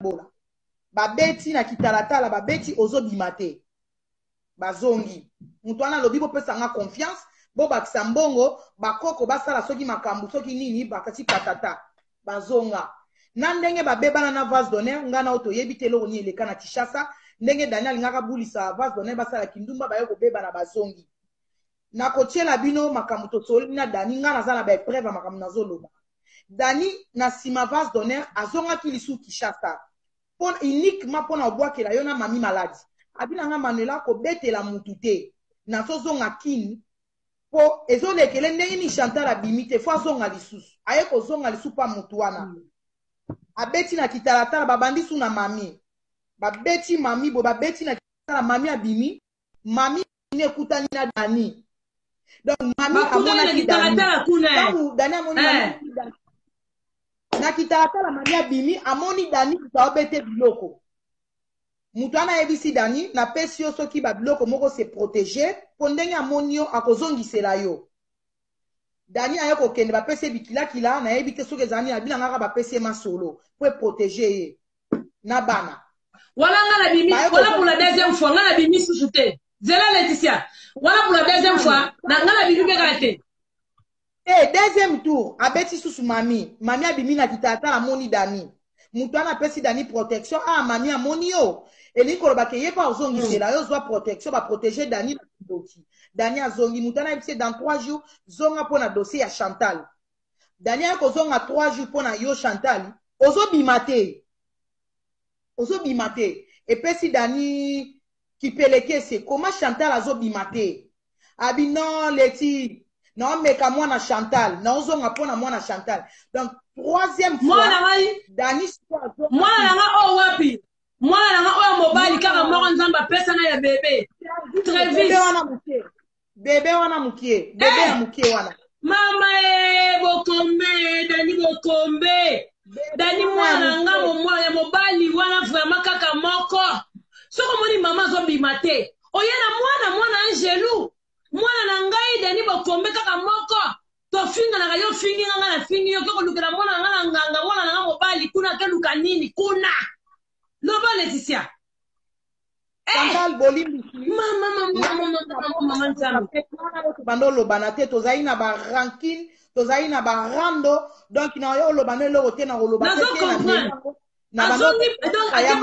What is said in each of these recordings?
bola. Babeti na kitalatala, babeti ozo bimate. Bazongi. Mutwana lobi bo pesa nga confiance. Bo bakisa mbongo, bakoko basala soki makambu, soki nini, bakati patata. Bazonga. Nandenge babebana na vase d'honneur, ngana oto yebitelo oni eleka na Kinshasa. Ndenge Daniel ngaka bulisa vase d'honneur basala kindumba bayoko bebana bazongi. Na kotiela bino makambu totoli na Dani ngana zana ba preuve makambu nazoloba. Dani na sima vase d'honneur azonga kilisu Kinshasa. Pon uniquement pona obwakela yo na mami maladi. Abina nga Manuela ko betela mutu te. Na sozonga kini po ezolekele ndenge ni Chantal abimite fo azonga lisusu. Aye ko zonga lisusu pa mutu wana. Abeti na kitalatala babandi su na mami. Babeti mami bo babeti na kitalatala mami abimi. Mami ne kutani na Dani. Donc mami amona kitalatala kuna. Donc Dani amoni Dani. Na kitalatala mami abimi amoni Dani kitaobete biloko. Mutwana ebisi Dani na pesi yo soki ba biloko moko se protéger pondenge amoni yo akozongisela yo. Dani ayoko kende ba pesi bikila kila na ebite soki zani abina ngaka ba pesi ma solo pour protéger ye. Na bana. Voilà ngala bimi, voilà pour la deuxième fois ngala bimi sous-souté. Zela Laetitia. Voilà pour la deuxième fois na ngala bimi bekate. Eh deuxième tour abeti susu mami. Mami abimi na kitata amoni Dani. Mutwana pesi Dani protection ah mami amoni yo. Eli koloba ke yepa ozongisela yo zwa protection ba protéger Dani na dossier. Dani azongi mutana ebise dans 3 jours zonga pona dossier ya Chantal. Dani a zonga 3 jours pona yo Chantal. Ozo bimate. Ozo bimate. Et pesi Dani qui peleke c'est comment Chantal azo bimate. Abi non Leti non mais ka moi na Chantal. Non zonga pona moi na Chantal. Donc troisième fois Dani moi na o wapi. Moi, je mobile car moi nzamba pesa na ya bébé. Très vite. Bébé wana mukie. Bébé ya mukie wana. Mama bokombe, Dani bokombe. Dani mwana ngamo mwana ya mobile wana vraiment kaka moko. Soko moni mama zo bimate. Oyena mwana Angelou. Mwana na ngai Dani bokombe kaka moko. To finga na yo fingi nga na fingi yo ko lukela mwana nganga mwana na mobile kuna ke luka nini kuna. Loba Laetitia. Chantal Bolimbi. Maman nzambe. Bando lobana te tozai na ba ranking, tozai na ba rando, donc na yo lobana lo te na lobana te na bando. Donc aya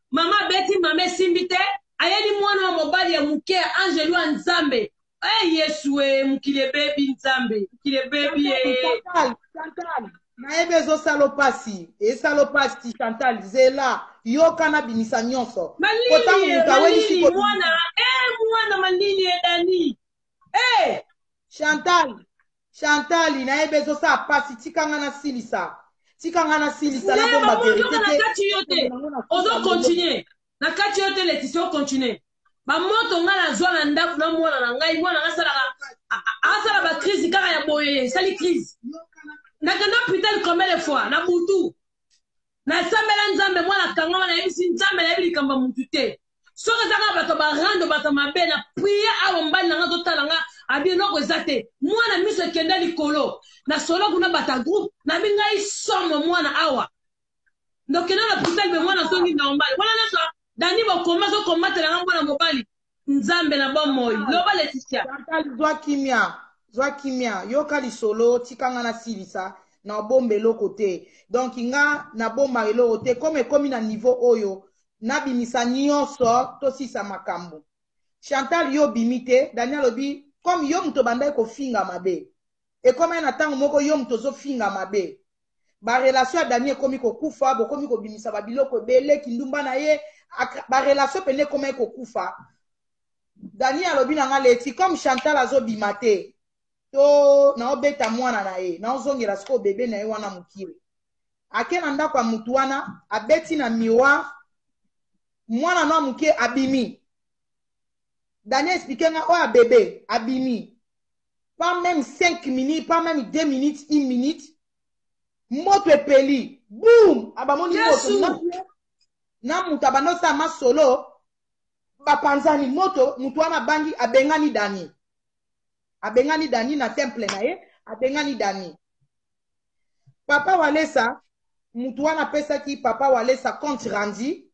mama beti mama simbite, ayeli mwana wa mobali ya muke Angelou Nzambe. Eh Yesu mukile baby Nzambe. Mukile baby Chantal. Na ebe zo salopasi e salopasi Chantal zela yo kana binisa nyonso kota mutaweni siko mwana manini Dani Chantal na ebe zo sa pasi tikanga na silisa na bomba verité ozo continuer na kati yote Laetitia o continuer ba moto ngala zwa na ndaku na mwana na ngai mwana asala ba crise kaka ya boye sali crise nakanda hôpital combien de fois na butu na sambela Nzambe mwana kanga wana yebisi Nzambe na yebi kamba mutu te soka zaka bato barando bato mabe na prier awo mbali nanga totala nga abi noko ezate mwana miso kenda likolo na solo kuna bata groupe na binga isomo mwana awa donc na hôpital be mwana songi na mbali wana naso Dani bokoma so kombatela nga mwana mobali Nzambe na bomoyi loba Laetitia zwa kimia yoka lisolo tikanga na silisa na bombe loko te donc nga na bomba eloko te comme komi na niveau oyo na bimisa nyonso to sisa makambo Chantal yo bimite Daniel obi comme yo muto bandai ko finga mabe e comme na tango moko yo muto zo finga mabe ba relation ya Daniel komi ko kufa bo komi ko bimisa ba biloko bele kindumba na ye ba relation pene komi ko kufa Daniel obi na nga Leti comme Chantal azo bimate to na obeta mwana na ye na ozongela siko bebe na ye wana mukire akena ndako ya mutu wana abeti na miwa mwana na muke abimi Daniel explique nga oya bebe abimi pas même 5 minutes pas même 2 minutes 1 minute moto epeli boum abamoni moto na mutu abando sa masolo bapanzani moto mutu wana bangi abengani Dani na temple na ye abengani Dani papa walesa mutu wana pesaki papa walesa compte randi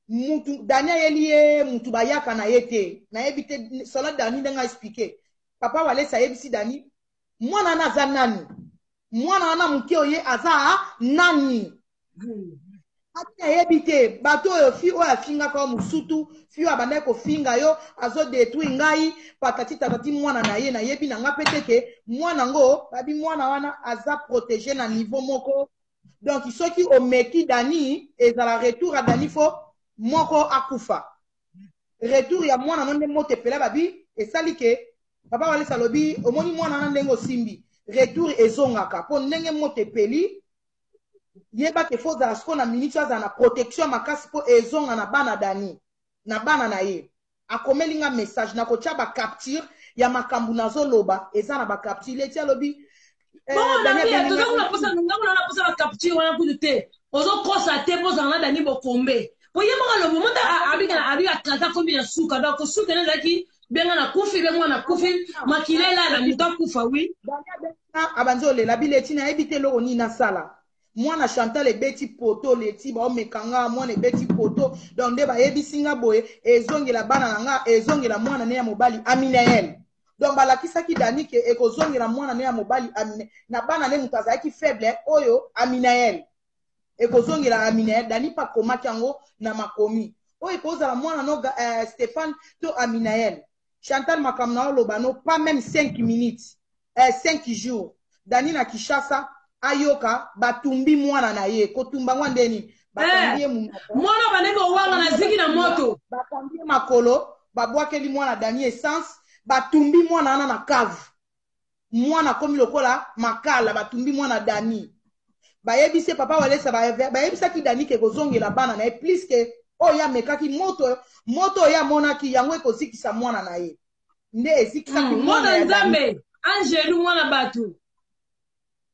mutu Dani ayeli ye mutu bayaka na ye te nayebi te solo Dani ndenge expliquer papa walesa yebisi Dani mwana wana aza nani mwana wana muke oye aza nani ati ayebi te bato oyo fi oyo afingaka musutu fi oyo abandaki kofinga yo azodetruire ngai patati tatati mwana na ye nayebi na nga pete ke mwana ngo babi mwana wana aza protégé na niveau moko donc soki omeki Dani ezala retour a Dani fo moko akufa retour ya mwana no nde moto epela babi esali ke papa walesa lobi omoni mwana wana ndenge osimbi retour ezongaka mpo ndenge moto epeli yeba ke fo zala siko na minute aza na protection makasi mpo ezonga na bana Dani na bana na ye akomeli nga message na kotia ba capture ya makambu nazoloba eza na ba capture leti alobi tozakunaposa bacapture wana kudu te ozokosa te mpoza na Dani bokombe po ye moko alobo moto abi akata kombi na suka donc suka nezalaki benga na kufi benga na kufi makilela na moto akufa wi abanzi olela bileti nayebi te eloko nini nasala mwana Chantal ebeti poto leti baomekanga mwana ebeti poto donc nde bayebisi nga boye ezongela bana na nga ezongela mwana ne ya mobali Aminael donc balakisaki Dani ke ekozongela mwana ne ya mobali na bana ne moto azalaki faible oyo Aminael ekozongela Aminael Dani pa komaki yango na makomi oyo ekozala mwana no Stéphane to Aminael Chantal makambo na oloba no pas même 5 minutes 5 jours Dani na Kishasa ayoka batumbi mwana na ye kotumba ngwa ndeni bakambi mwana baneko wanga na ziki na moto bakambi makolo babwakeli mwana Dani essence batumbi mwana ana na cave mwana komi lokola makala batumbi mwana Dani bayebise papa walesa bayebisaki Dani ke kozongela bana na ye plus ke oyo amekaki moto oyo amonaki yango ekozikisa mwana na ye nde ezikisaki mwana nzambe angelu mwana batu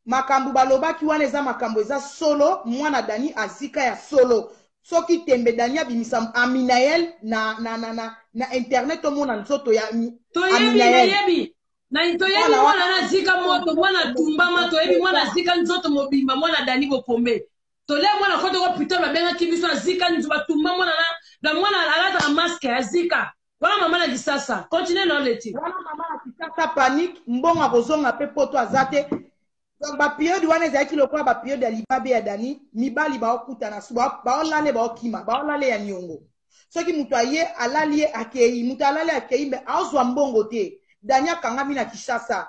makambo balobaki wana eza makambo eza solo mwana Dani azika ya solo soki tembe Dani abimisa Aminael na internet omona nzoto ya Aminael toyebi mwana na zika moto mwana tumbama toyebi mwana zika nzoto mobimba mwana Dani bokombe tole mwana kote ko putain babengaki biso azika nzoto tumba mwana na mwana alata na masque azika wana mama na disasa continue na leti wana mama na disasa panique mbonga kozonga pe poto azate donc ba période wana ezalaki lokola ba période ya libabe ya Dani mibali baokutana baolale baokima baolale ya niongo soki mutu aye alali ye akei mutu alali akei mbe aozwa mbongo te Dani akangami na Kishasa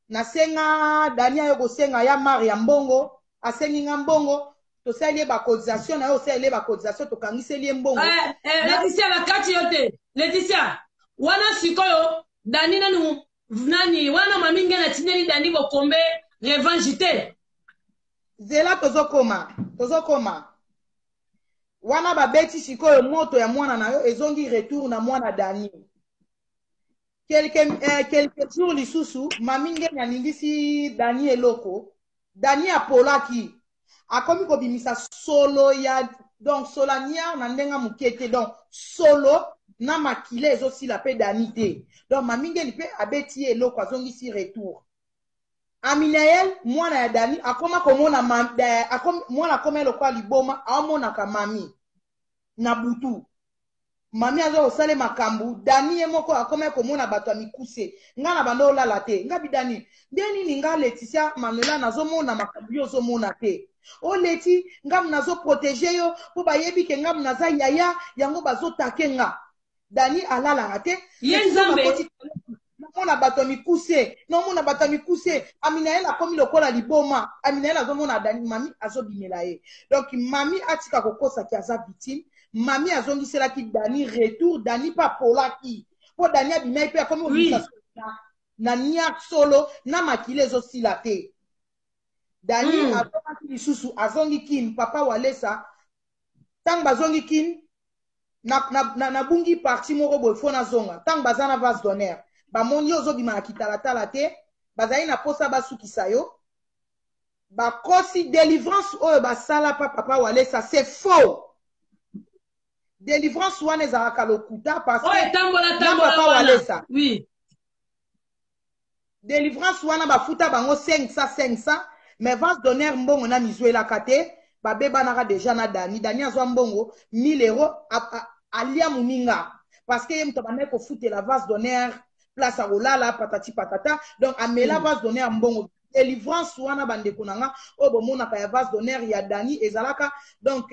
nasenga Dani ayo kosenga ya mari ya mbongo asengi nga mbongo tosali ye bacotisation na yo osali ye bacotisation tokangiseli ye mbongo Laetitia bakati yo te Laetitia wana sikoyo Dani nani wana mamingi na tineli Dani bokombe revanche te zela tozokoma wana babeti sikoyo moto ya mwana na yo ezongi retour na mwana Dani quelques jours lisusu mamingi nalingisi Dani eloko Dani apolaki akomi kobimisa solo ya donc solania na ndenga mukete donc solo na makile ezosila pe Dani te donc mamingi ni pe abeti eloko azongisi retour Aminael mwana ya Dani akoma komona mwana akoma eloko liboma aomonaka mami na butu mami azo osale makambu Dani ye moko akoma komona bato ya mikuse nga na bando olala te nga bidani ndeni ninga Laetitia Manuela nazomona makambu yo ozomona te o leti nga mnazo protéger yo po bayebi ke nga mnaza yaya yango bazotake nga Dani alala te yenzambe mona bato mikuse no mona bato mikuse Aminael akomi lokola liboma Aminael azomona Dani mami azobimela ye donc mami atika kokosa ki aza victime mami azongiselaki Dani retour Dani pa polaki po Dani abimai pe akomi obimisa na nia solo na makile ezosila te Dani azongaki lisusu azongi kin papa walesa tang bazongi kin na bungi parti moko boye fo nazonga tang baza na vase d'honneur bamoni ozobima na kitalatala te bazali na posa basukisa yo bakosi délivrance oyo basala pa papa walesa c'est faux délivrance wana ezalaka lokuta parce que papa walesa oui délivrance wana bafuta bango 500 mais vase d'honneur mbongo na mizuela kate babe banaka déjà na Dani azwa mbongo 1000 € alia muninga parce que yem tabane ko foutre la vase d'honneur place à olala patati patata donc amela vase d'honneur mbongo délivrance wana bande konanga o bomona ka vase d'honneur ya Dani ezalaka donc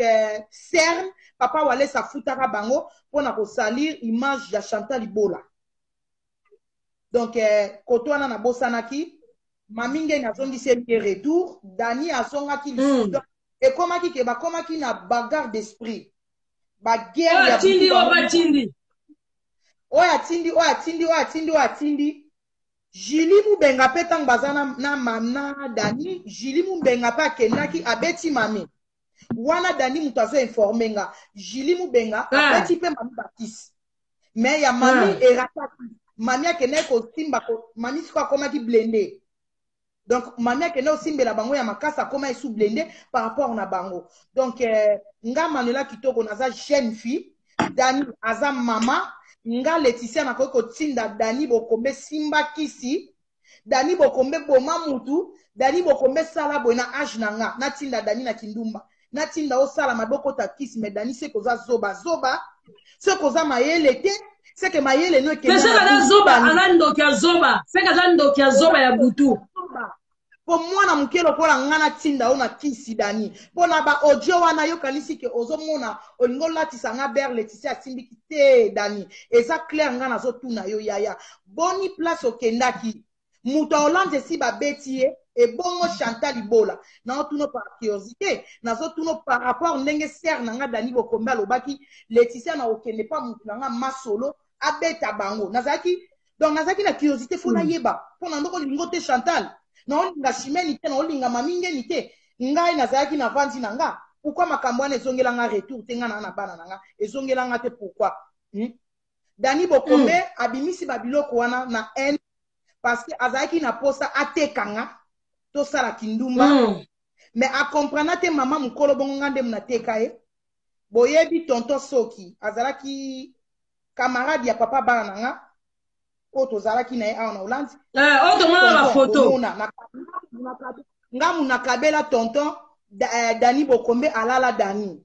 cerne papa wale sa futaka bango pona ko salir image ya Chantal Ibola donc koto wana na bosanaki maminge na zongi se retour Dani azongaki donc et comment qui ba comment qui na bagarre d'esprit ba guerre ya tindi o ba tindi atindi Julie Mubenga petang bazana na mamna Dani Julie Mubenga pa kenaki abeti mami wana Dani mutazo informer nga Julie Mubenga abeti pe mami bakisi mais ya mami erataki mami akene ko simba ko mami siko koma ki blende donc mami akene o simbela bango ya makasa koma esu blende par rapport na bango donc nga Manuela kitoko naza jeune fille Dani aza mama nga Laetitia na ko tinda Dani bokombe simba kisi Dani bokombe boma mutu Dani bokombe sala boina age nanga na tinda Dani na kindumba na tinda o sala maboko ta kisi mais Dani se koza zoba se koza mayele te c'est que mayele no ke mais c'est que zoba anando kia zoba c'est que anando kia zoba ya butu po mwana mukelo kola ngana tinda ona kisi Dani pona ba audio wana yo kanisi ke ozomona olingo latisa nga ber Laetitia simbiki te Dani eza clair ngana zo tuna yo yaya boni place okendaki muta Hollande si ba betie et bongo Chantal Ibola na otuno par curiosité na zo tuno par rapport ndenge ser nga Dani bokomba lobaki Laetitia na okende pa mutu nga masolo abeta bango nazaki donc nazaki na curiosité fona yeba pona ndoko lingo te Chantal na olinga shimeni te na olinga maminge ni te ngai nazalaki na vandi na nga pourquoi makambo wana ezongela nga retour te nga na bana na nga ezongela nga te pourquoi Dani bokombe abimisi babiloko wana na en parce que azalaki na posa atekanga to sala kindumba mais a comprendre te mama mukolo bongo ngande mna teka e boyebi tonton soki azalaki camarade ya papa bana na nga oto zalaki na awa na Hollande oto mona la photo nga muna kabela tonton Dani bokombe alala Dani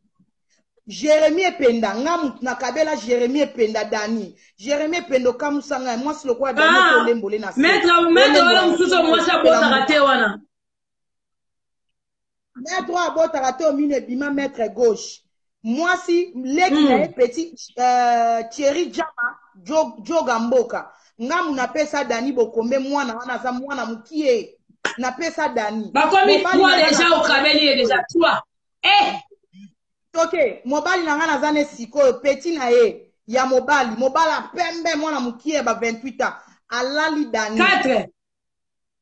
Jérémie Ependa nga muna kabela Jérémie Ependa Dani Jérémie Ependo kamusanga moi si lokwa Dani to lembole na maître wala mususo moi sa bota raté wana maître abota raté o mine bima maître gauche moi si leki na petit Thierry Jama Joga Mboka nga muna pesa Dani bokombe mwana wana za mwana mukie na pesa Dani bakomi toi déjà au kabeli déjà toi ok mobali na nga na zane sikoyo petit na ye ya mobali pembe mwana mukie ba 28 ans alali Dani 4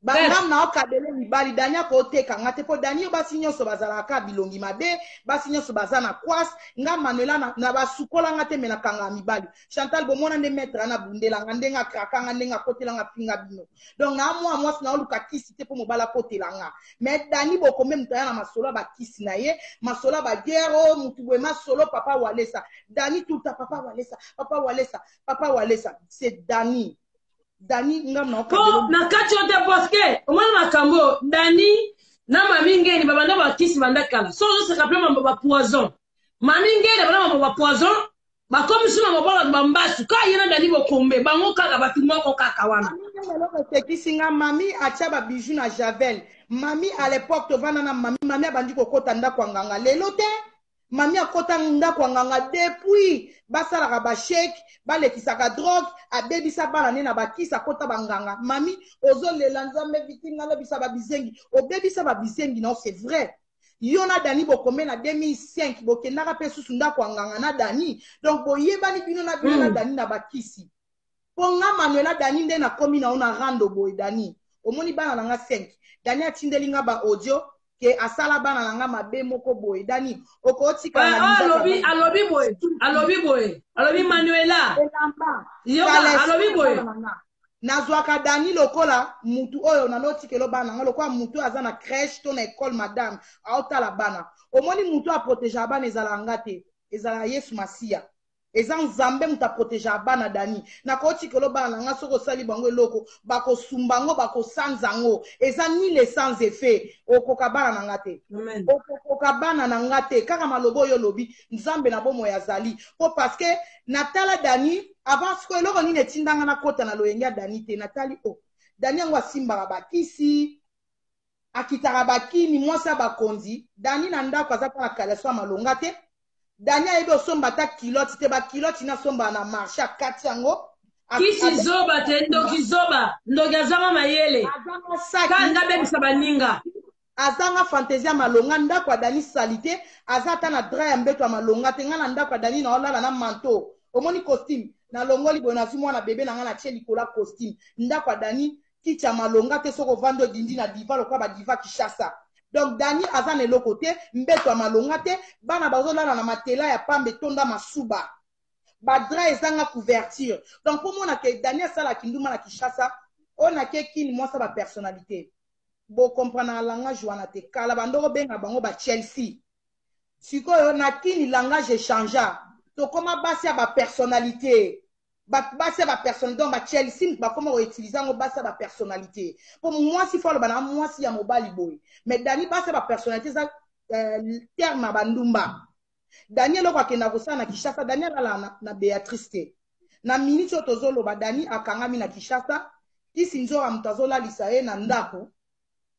bangam na okabele mibali Dani akoteka nga te po Dani yo basi nyonso bazalaka bilongi mabe basi nyonso bazana kwasi nga Manuela na basukola nga te mena kanga mibali Chantal bomona nde maître na bundela nga ndenga krakanga ndenga kotela nga pinga bino donc na mwasi na oluka kisi te po mobala kotela nga mais Dani bokombe mutaya na masolo ba kisi na ye masolo ba guerre mutu bwe masolo papa walesa Dani tuta papa walesa c'est Dani ngam na okabelo na kati yote parce que omwana makambo Dani na mamingeni babanda bakisi banda kala so se rappelle mambo ba poison mamingeni bana mambo ba poison bakomi sima mabala bambasu ka yena Dani bokombe bango kaka batumwa ko kaka wana tekisinga mami atia ba bijou na Javel mami à l'époque tovana na mami abandi kokota ndako nganga lelo te mami akota ndako nganga depuis basalaka ba shake balekisaka drogue abebisa bana ne na bakisa kota banganga mami ozolela nzambe victime na lobisa babizengi obebisa babizengi non c'est vrai yona Dani bokombe na 2005 bokendaka pe susu ndako nganga na Dani donc boyebani bino na bino na Dani na bakisi ponga Manuela Dani nde na komi na ona rando boy Dani omoni bana na nga 5 Dani atindelinga ba audio ke asala bana na nga mabe moko boy Dani okotika na alobi boy Manuela yoka alobi boy nazwaka Dani lokola mutu oyo na notikelo bana nga lokola mutu aza na crèche to na école madame aotala bana omoni mutu a protéger bana ezala ngate ezala Yesu Masia eza nzambe muta protéger bana dani na ko tikelo bana nga soko sali bango eloko bako sumbango bako sanzango eza ni les sans effet okoka bana na ngate okoka bana na ngate kaka malobo yo lobi nzambe na bomo ya zali po parce que natala dani avant ce que eloko nini etindanga na kota na loyenga dani te natali dani yango asimbaka bakisi akitaka bakini mwasa bakonzi dani na ndako aza mpa na kaleso malonga te dani ayebi osomba ta kiloti te bakiloti nasomba na marché akati yango kisi zoba te ndoki zoba ndoki azanga mayele kanga bebisa baninga azanga fantaisia malonga ndako ya dani sali te aza ata na dra ya mbeto ya malonga te nga na ndako ya dani na olala na manto omoni costume na longoli boye nazwi mwana bebe na nga na tie likolo ya costume ndako ya dani kiti ya malonga te soko vando dindi na diva lokola badiva kishasa donc dani aza na eloko te mbeto ya malonga te bana bazolala na matela ya pambe tonda masuba badra ezanga couverture donc mpo mona ke dani asalaki nduma na kishasa oyo nake kini mwasa bapersonnalité bocomprendre na langage wana te kala bandoko benga bango bachelsea sikoyo na kini langage echangea tokoma basi ya bapersonnalité basi ya bapersonnalité donc bachelsea bakoma koutilize yango basi ya bapersonnalité mpo mwasi fo aloba na mwasi ya mobali boye mais dani basi ya bapersonnalité eza terme ya bandumba dani eloko akenda kosala na kishasa dani alala na béatrice te na miniti oyo tozoloba dani akangami na kishasa kisi nzoka moto azolalisa ye na ndako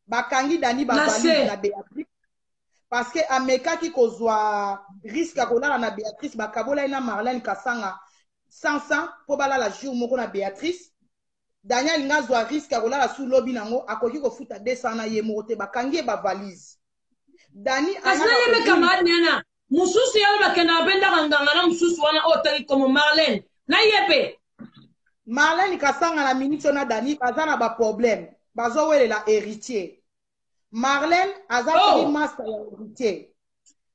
bakangi dani bavalise na béatrice parce que amekaki kozwa risque ya kolala na béatrice bakabola ye na Marlène Kasanga sansa mpo balala jour moko na béatrice dani alingi azwa risque ya kolala su lobi nango akoki kofuta 200 na ye moko te bakangi ye bavalise dani kasi nayebe camarade nena mususu yalo bakenda babendaka nganga na mususu wana oyo tangi komo Marlène nayepe Marlène Kasanga na miniti oyo na dani baza na baproblème bazowelela héritier Marlène azaki master ya héritier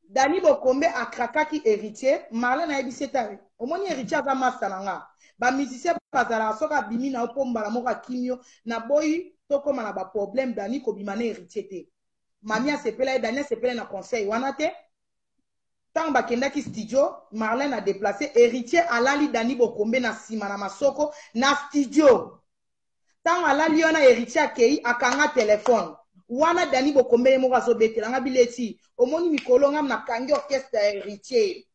dani bokombe akrakaki héritier Marlène ayebisi ete omoni héritier aza master na nga bamusicien bazalaka soki abimi na yo mpo mbala moko akimio na boyi tokóma na baproblème dani kobima na héritier te mami asepela ye dani asepela na conseil wana te ntango bakendaki studio Marlène adeplace héritier alali dani bokombe na nsima na masoko na studio ntango alali yo na héritier akei akanga telefone wana dani bokombe ye moko azobetelanga bileti omoni mikolo ngam na kangi orchestre ya héritier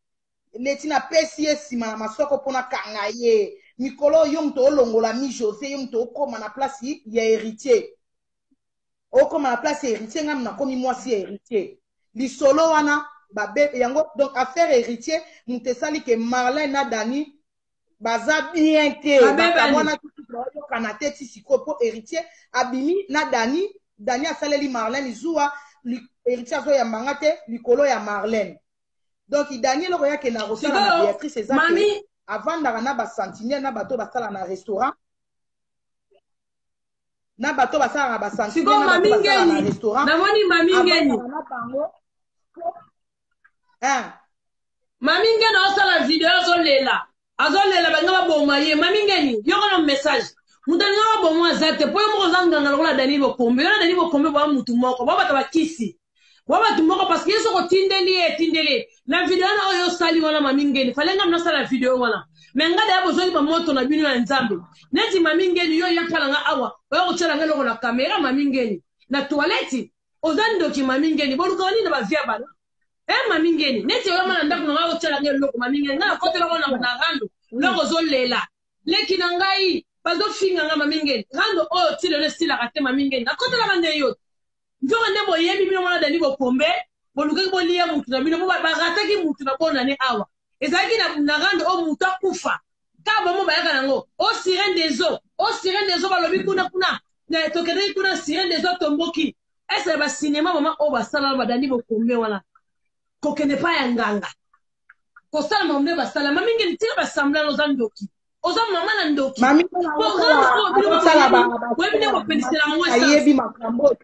neti na pesi ye nsima na masoko mpona kanga ye mikolo yo moto olongola mi José yo moto okóma na place ya héritier okóma na place ya héritier ngam nakomi mwasi ya héritier lisolo wana babe yango donc affaire héritier moto esali ke Marlène na dani baza bien te bakamwana oyokana te ti sikoyo mpo héritier abimi na dani asaleli Marlène zuwa héritier azoyambanga te likolo ya Marlène donc dani eloko yake na kosala na Béatrice eza te avandaka na basentinelle na bato basala na restaurant na bato basala na basentinelle na bato basala na restaurant namoni mamingeni mamingeni osala video azolela banga baboma ye mamingeni yoko na message mutani nga baboma aza te po yo moko oza nganga lokola Dani Bokombe yo na Dani Bokombe bwa mutu moko bwa bato bakisi bwa bato moko parce que ye soko tindeli na video na oyo osali wana mamingeni fale nga mnasala video wana me nga da ya bozoli bamoto na bino ya nzambe neti mamingeni yo yakala nga awa oyo kotyala nga eloko na kamera mamingeni na toilette oza ndoki mamingeni boluka wani na bavia bana mamingeni neti oyo mana ndako na nga kotyala nga eloko mamingeni nga nakotela wana na rando loko ozolela leki na ngai bazofinga nga mamingeni rando oyo tilo ne silaka te mamingeni nakotela bande yo nzoka nde boyebi bino mwana Dani Bokombe bolukaki bolia mutu na bino bo barataki mutu na bonane awa ezalaki na rando o mutu akufa ka bomo bayaka nango o sirène des eaux balobi kuna tokendeki kuna sirène des eaux tomboki ese basinema mama oyo basala ba Dani Bokombe wana kokende pa ya nganga kosala mambe basala mamingeni tika basambla oza ndoki oza mama na ndoki ayebi makambo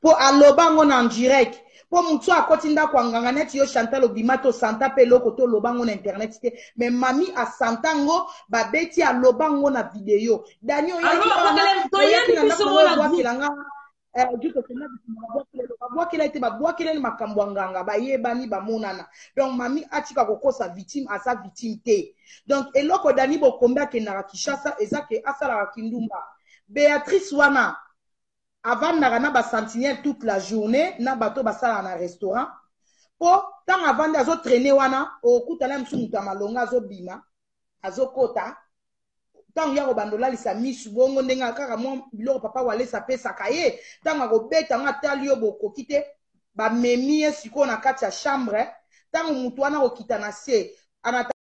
po aloba ngo na direct po mutu akoti ndako ya nganga neti yo Chantal obima tosanta mpe eloko toloba ngo na internet te mais mami asanta ngo babeti aloba ngo na video Dani oyaki na ndako ngo babwakela ete babwakeleli makambo ya nganga bayebani bamonana donc mami atika kokosa victime aza victime te donc eloko dani bokombe akendaka Kinshasa eza ke asalaka kindumba Béatrice wana avandaka na basentinelle toute la journée na bato basalaka na restaurant po ntango avandi azotraîne wana okutana mosu moto ya malonga azobima azokota ntango ya kobandolalisa misu bongo ndenge kaka mwa biloko papa walesa apesaka ye ntango akobeta yango atali yo bokoki te bamemi ye sikoyo na kati ya chambre ntango motu wana kokita na se